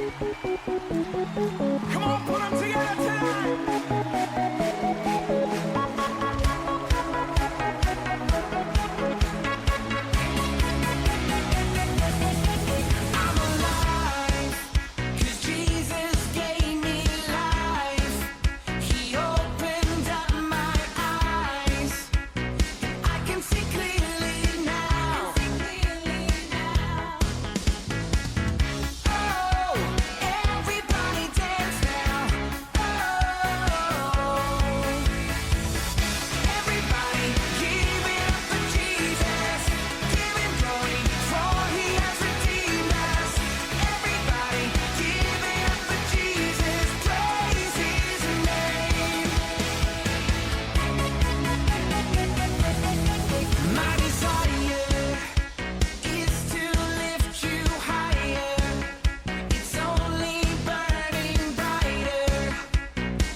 Come on, put them together tonight. I'm alive, 'cause Jesus gave me life. He opened up my eyes. I can see clearly now. Oh, everybody dance now. Oh, everybody give it up for Jesus. Give him glory, for he has redeemed us. Everybody give it up for Jesus. Praise his name. My desire is to lift you higher. It's only burning brighter.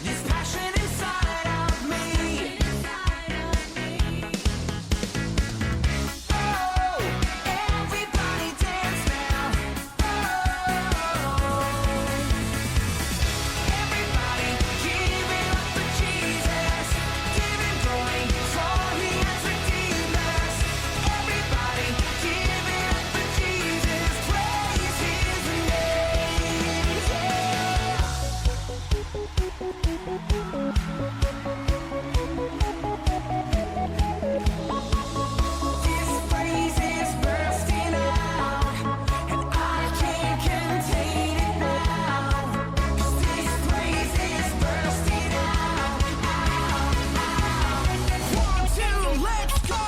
This passion inside of me. Oh, everybody dance now. Oh, everybody give it up for Jesus. Give him glory, for he has redeemed us. Everybody give it up for Jesus. Praise his name. This praise is bursting out, and I can't contain it now. 'Cause this praise is bursting out. 1, 2, let's go!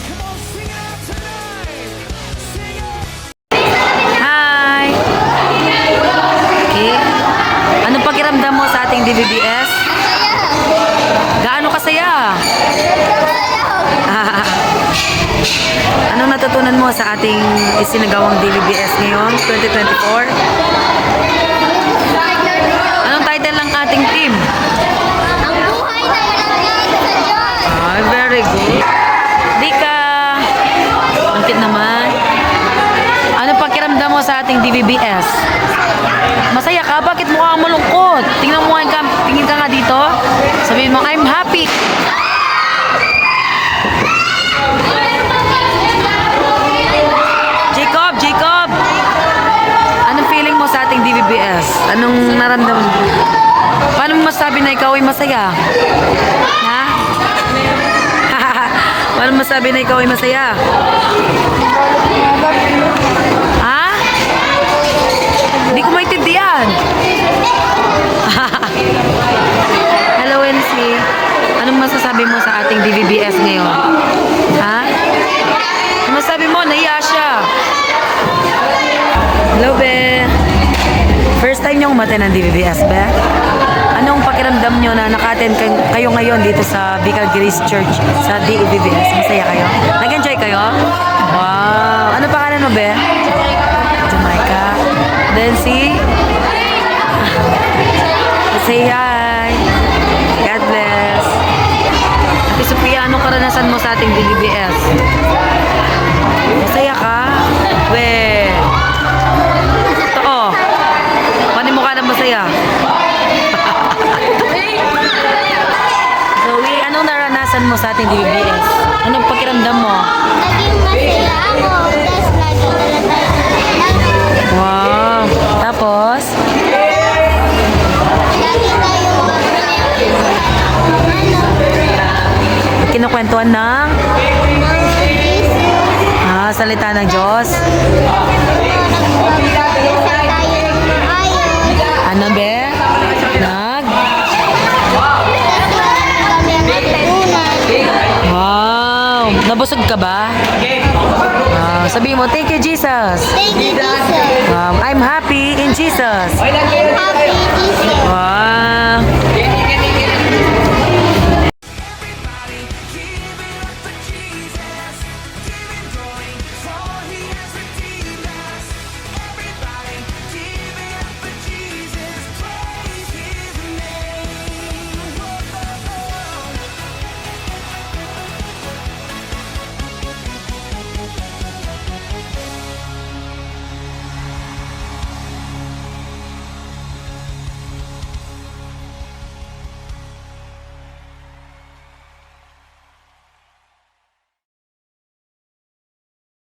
Come on, sing it out tonight! Sing it! Hi! Okay. Anong pakiramdam mo sa ating DBBS? Gaano kasaya? Anong natutunan mo sa ating isinagawang DBBS ngayon, 2024? Anong title ng ating team? Ang buhay na nalagay sa Diyos. Ah, very good. Dika! Ang cute naman. Ano pakiramdam mo sa ating DBBS? Masaya ka? Bakit mukha kang malungkot? Tingnan mo nga, tingin ka nga dito. Sabihin mo, I'm happy. Jacob! Anong feeling mo sa ating DBBS? Anong naramdaman mo? Paano mo masabi na ikaw ay masaya? Ha? Paano mo masabi na ikaw ay masaya? Ha? Hindi ko maintindihan. Hello, NC. Anong masasabi mo sa ating DBBS ngayon? Ha? Ano masasabi mo? Nahiya siya. Hello, Be. First time niyo umaten ng DBBS, Be? Anong pakiramdam niyo na naka-attend kayo ngayon dito sa Bicol Grace Church sa DBBS? Masaya kayo? Nag-enjoy kayo? Wow! Ano pangalan mo, Be? Jamaica. Then see? Say hi. God bless. Ate Sophia, anong karanasan mo sa ating DBBS? Masaya ka? We. Totoo. Paano mo ka na masaya? Zoe, anong naranasan mo sa ating DBBS? Anong pakiramdam mo? Naging masaya ako. Tapos naging Wow. Tapos? lagi tayo Kinukwentuhan ng salita ng Diyos. Ano, Be? Wow. Nabusog ka ba? Sabihin mo, thank you, Jesus. Thank you, Jesus.